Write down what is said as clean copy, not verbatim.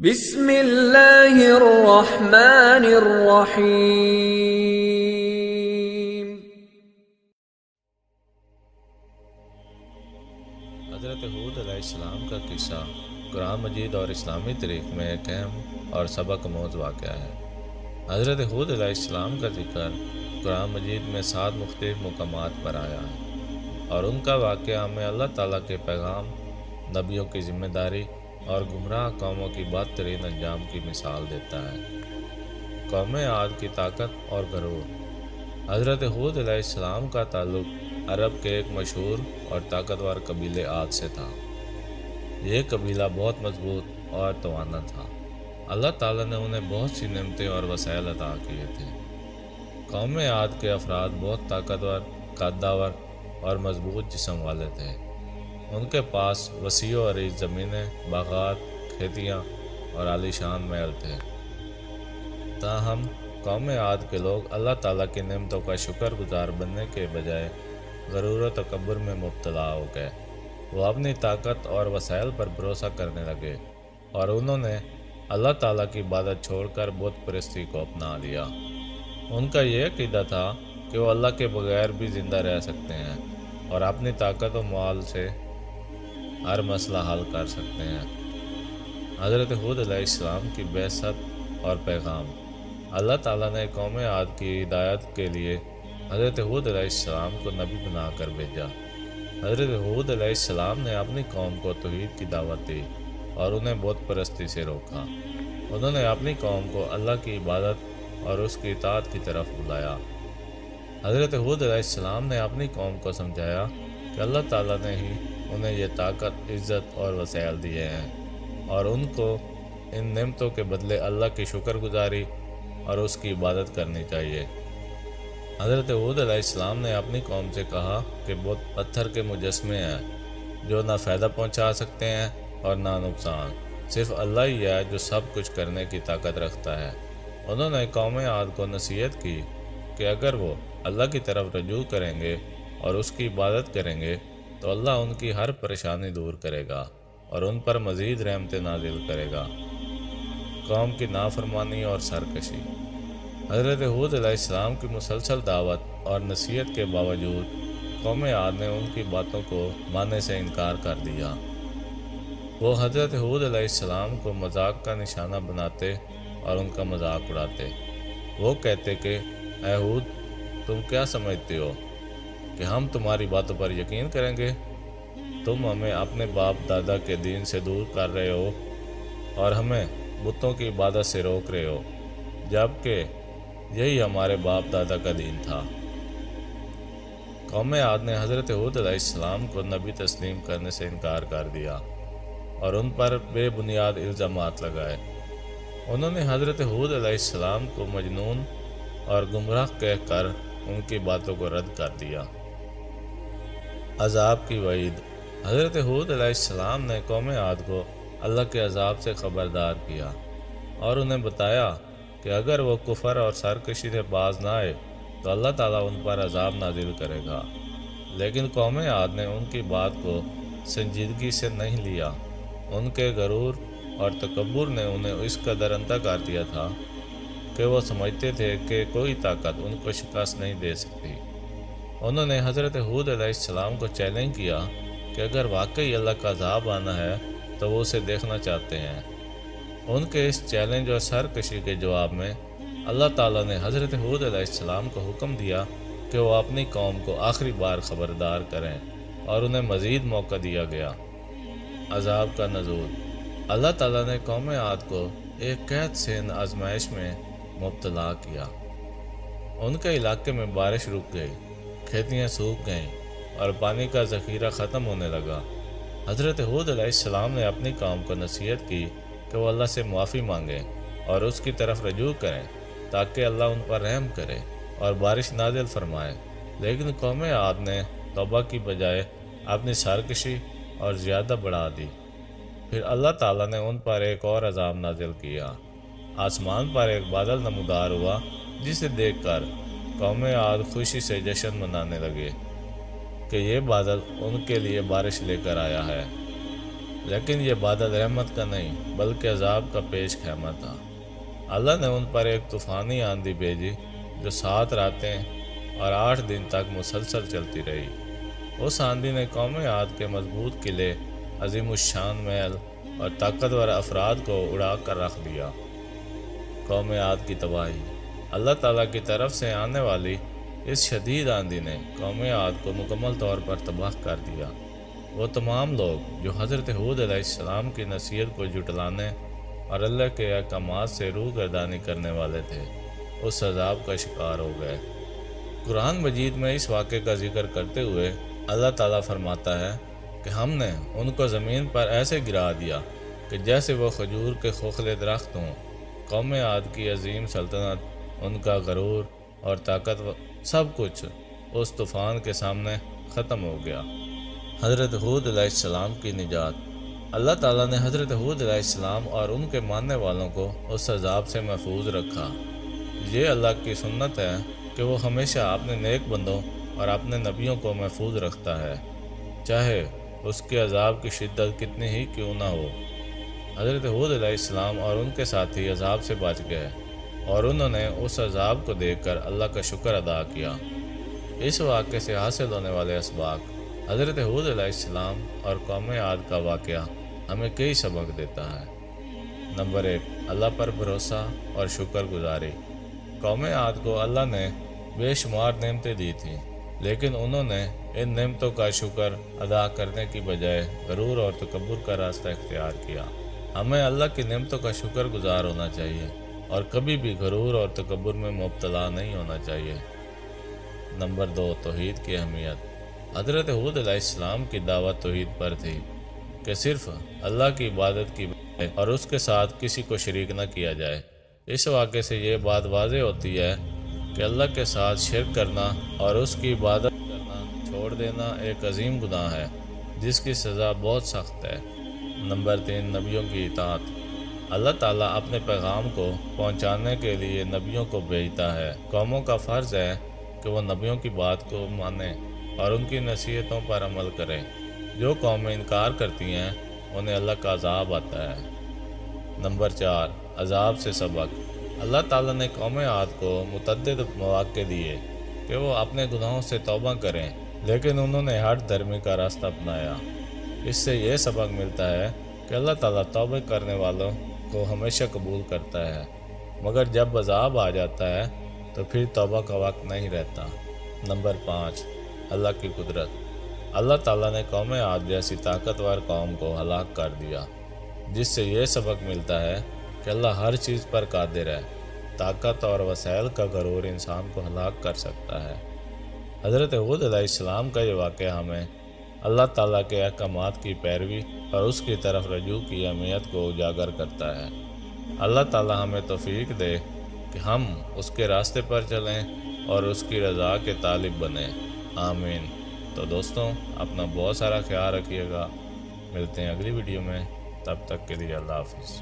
بسم اللہ الرحمن الرحیم۔ حضرت ہود علیہ السلام کا قصہ قرآن مجید اور اسلامی تاریخ میں ایک اہم اور سبق آموز واقعہ ہے۔ حضرت ہود علیہ السلام کا ذکر قرآن مجید میں 7 مختلف مقامات پر آیا ہے، اور ان کا واقعہ ہمیں اللہ تعالیٰ کے پیغام، نبیوں کی ذمہ داری اور گمراہ قوموں کی بدترین انجام کی مثال دیتا ہے۔ قوم عاد کی طاقت اور غرور۔ حضرت ہود علیہ السلام کا تعلق عرب کے ایک مشہور اور طاقتور قبیلے عاد سے تھا۔ یہ قبیلہ بہت مضبوط اور توانا تھا۔ اللہ تعالیٰ نے انہیں بہت سی نعمتیں اور وسائل عطا کیے تھے۔ قوم عاد کے افراد بہت طاقتور، قدور اور مضبوط جسم والے تھے۔ ان کے پاس وسیع و عریض زمینیں، باغات، کھیتیاں اور عالیشان محل تھے۔ تاہم قوم عاد کے لوگ اللہ تعالیٰ کی نعمتوں کا شکر گزار بننے کے بجائے غرور و تکبر میں مبتلا ہو گئے۔ وہ اپنی طاقت اور وسائل پر بھروسہ کرنے لگے، اور انہوں نے اللہ تعالیٰ کی عبادت چھوڑ کر بت پرستی کو اپنا لیا۔ ان کا یہ عقیدہ تھا کہ وہ اللہ کے بغیر بھی زندہ رہ سکتے ہیں اور اپنی طاقت و مال سے ہر مسئلہ حل کر سکتے ہیں۔ حضرت ہود علیہ السلام کی بعثت اور پیغام۔ اللہ تعالیٰ نے قوم عاد کی ہدایت کے لیے حضرت ہود علیہ السلام کو نبی بنا کر بھیجا۔ حضرت ہود علیہ السلام نے اپنی قوم کو توحید کی دعوت دی اور انہیں بت پرستی سے روکا۔ انہوں نے اپنی قوم کو اللہ کی عبادت اور اس کی اطاعت کی طرف بلایا۔ حضرت ہود علیہ السلام نے اپنی قوم کو سمجھایا کہ اللہ تعالیٰ نے ہی انہیں یہ طاقت، عزت اور وسائل دیے ہیں، اور ان کو ان نعمتوں کے بدلے اللہ کی شکر گزاری اور اس کی عبادت کرنی چاہیے۔ حضرت ہود علیہ السلام نے اپنی قوم سے کہا کہ بت پتھر کے مجسمے ہیں جو نہ فائدہ پہنچا سکتے ہیں اور نہ نقصان۔ صرف اللہ ہی ہے جو سب کچھ کرنے کی طاقت رکھتا ہے۔ انہوں نے قوم عاد کو نصیحت کی کہ اگر وہ اللہ کی طرف رجوع کریں گے اور اس کی عبادت کریں گے تو اللہ ان کی ہر پریشانی دور کرے گا اور ان پر مزید رحمتیں نازل کرے گا۔ قوم کی نافرمانی اور سرکشی۔ حضرت ہود علیہ السلام کی مسلسل دعوت اور نصیحت کے باوجود قوم عاد نے ان کی باتوں کو ماننے سے انکار کر دیا۔ وہ حضرت ہود علیہ السلام کو مذاق کا نشانہ بناتے اور ان کا مذاق اڑاتے۔ وہ کہتے کہ اے ہود، تم کیا سمجھتے ہو کہ ہم تمہاری باتوں پر یقین کریں گے؟ تم ہمیں اپنے باپ دادا کے دین سے دور کر رہے ہو اور ہمیں بتوں کی عبادت سے روک رہے ہو، جبکہ یہی ہمارے باپ دادا کا دین تھا۔ قوم عاد نے حضرت ہود علیہ السلام کو نبی تسلیم کرنے سے انکار کر دیا اور ان پر بے بنیاد الزامات لگائے۔ انہوں نے حضرت ہود علیہ السلام کو مجنون اور گمراہ کہہ کر ان کی باتوں کو رد کر دیا۔ عذاب کی وعید۔ حضرت ہود علیہ السلام نے قوم عاد کو اللہ کے عذاب سے خبردار کیا اور انہیں بتایا کہ اگر وہ کفر اور سرکشی سے باز نہ آئے تو اللہ تعالیٰ ان پر عذاب نازل کرے گا۔ لیکن قوم عاد نے ان کی بات کو سنجیدگی سے نہیں لیا۔ ان کے غرور اور تکبر نے انہیں اس قدر اندھا کر دیا تھا کہ وہ سمجھتے تھے کہ کوئی طاقت ان کو شکست نہیں دے سکتی۔ انہوں نے حضرت ہود علیہ السلام کو چیلنج کیا کہ اگر واقعی اللہ کا عذاب آنا ہے تو وہ اسے دیکھنا چاہتے ہیں۔ ان کے اس چیلنج اور سرکشی کے جواب میں اللہ تعالیٰ نے حضرت ہود علیہ السلام کو حکم دیا کہ وہ اپنی قوم کو آخری بار خبردار کریں، اور انہیں مزید موقع دیا گیا۔ عذاب کا نزول۔ اللہ تعالیٰ نے قوم عاد کو ایک قحط سے آزمائش میں مبتلا کیا۔ ان کے علاقے میں بارش رک گئی، کھیتیاں سوکھ گئیں اور پانی کا ذخیرہ ختم ہونے لگا۔ حضرت ہود علیہ السلام نے اپنی قوم کو نصیحت کی کہ وہ اللہ سے معافی مانگیں اور اس کی طرف رجوع کریں تاکہ اللہ ان پر رحم کرے اور بارش نازل فرمائے۔ لیکن قوم عاد نے توبہ کی بجائے اپنی سرکشی اور زیادہ بڑھا دی۔ پھر اللہ تعالیٰ نے ان پر ایک اور عذاب نازل کیا۔ آسمان پر ایک بادل نمودار ہوا جسے دیکھ کر قوم عاد خوشی سے جشن منانے لگے کہ یہ بادل ان کے لیے بارش لے کر آیا ہے۔ لیکن یہ بادل رحمت کا نہیں بلکہ عذاب کا پیش خیمہ تھا۔ اللہ نے ان پر ایک طوفانی آندھی بھیجی جو 7 راتیں اور 8 دن تک مسلسل چلتی رہی۔ اس آندھی نے قوم عاد کے مضبوط قلعے، عظیم الشان محل اور طاقتور افراد کو اڑا کر رکھ دیا۔ قوم عاد کی تباہی۔ اللہ تعالیٰ کی طرف سے آنے والی اس شدید آندھی نے قوم عاد کو مکمل طور پر تباہ کر دیا۔ وہ تمام لوگ جو حضرت ہود علیہ السلام کی نصیحت کو جھٹلانے اور اللہ کے احکامات سے روگردانی کرنے والے تھے، اس عذاب کا شکار ہو گئے۔ قرآن مجید میں اس واقعے کا ذکر کرتے ہوئے اللہ تعالیٰ فرماتا ہے کہ ہم نے ان کو زمین پر ایسے گرا دیا کہ جیسے وہ کھجور کے کھوکھلے درخت ہوں۔ قوم عاد کی عظیم سلطنت، ان کا غرور اور طاقت، سب کچھ اس طوفان کے سامنے ختم ہو گیا۔ حضرت ہود علیہ السلام کی نجات۔ اللہ تعالیٰ نے حضرت ہود علیہ السلام اور ان کے ماننے والوں کو اس عذاب سے محفوظ رکھا۔ یہ اللہ کی سنت ہے کہ وہ ہمیشہ اپنے نیک بندوں اور اپنے نبیوں کو محفوظ رکھتا ہے، چاہے اس کے عذاب کی شدت کتنی ہی کیوں نہ ہو۔ حضرت ہود علیہ السلام اور ان کے ساتھی عذاب سے بچ گئے اور انہوں نے اس عذاب کو دیکھ کر اللہ کا شکر ادا کیا۔ اس واقعے سے حاصل ہونے والے اسباق۔ حضرت ہود علیہ السلام اور قوم عاد کا واقعہ ہمیں کئی سبق دیتا ہے۔ نمبر 1، اللہ پر بھروسہ اور شکر گزاری۔ قوم عاد کو اللہ نے بے شمار نعمتیں دی تھیں، لیکن انہوں نے ان نعمتوں کا شکر ادا کرنے کی بجائے غرور اور تکبر کا راستہ اختیار کیا۔ ہمیں اللہ کی نعمتوں کا شکر گزار ہونا چاہیے اور کبھی بھی غرور اور تکبر میں مبتلا نہیں ہونا چاہیے۔ نمبر 2، توحید کی اہمیت۔ حضرت ہود علیہ السلام کی دعوت توحید پر تھی کہ صرف اللہ کی عبادت کی بجائے اور اس کے ساتھ کسی کو شریک نہ کیا جائے۔ اس واقعے سے یہ بات واضح ہوتی ہے کہ اللہ کے ساتھ شرک کرنا اور اس کی عبادت کرنا چھوڑ دینا ایک عظیم گناہ ہے جس کی سزا بہت سخت ہے۔ نمبر 3، نبیوں کی اطاعت۔ اللہ تعالیٰ اپنے پیغام کو پہنچانے کے لیے نبیوں کو بھیجتا ہے۔ قوموں کا فرض ہے کہ وہ نبیوں کی بات کو مانیں اور ان کی نصیحتوں پر عمل کریں۔ جو قومیں انکار کرتی ہیں انہیں اللہ کا عذاب آتا ہے۔ نمبر 4، عذاب سے سبق۔ اللہ تعالیٰ نے قوم عاد کو متعدد مواقع دیے کہ وہ اپنے گناہوں سے توبہ کریں، لیکن انہوں نے ہٹ دھرمی کا راستہ اپنایا۔ اس سے یہ سبق ملتا ہے کہ اللہ تعالیٰ توبہ کرنے والوں کو ہمیشہ قبول کرتا ہے، مگر جب عذاب آ جاتا ہے تو پھر توبہ کا وقت نہیں رہتا۔ نمبر 5، اللہ کی قدرت۔ اللہ تعالیٰ نے قوم عاد جیسی طاقتور قوم کو ہلاک کر دیا، جس سے یہ سبق ملتا ہے کہ اللہ ہر چیز پر قادر ہے۔ طاقت اور وسائل کا غرور انسان کو ہلاک کر سکتا ہے۔ حضرت ہود علیہ السلام کا یہ واقعہ ہمیں اللہ تعالیٰ کے احکامات کی پیروی اور اس کی طرف رجوع کی اہمیت کو اجاگر کرتا ہے۔ اللہ تعالیٰ ہمیں توفیق دے کہ ہم اس کے راستے پر چلیں اور اس کی رضا کے طالب بنیں۔ آمین۔ تو دوستوں، اپنا بہت سارا خیال رکھیے گا۔ ملتے ہیں اگلی ویڈیو میں، تب تک کے لیے اللہ حافظ۔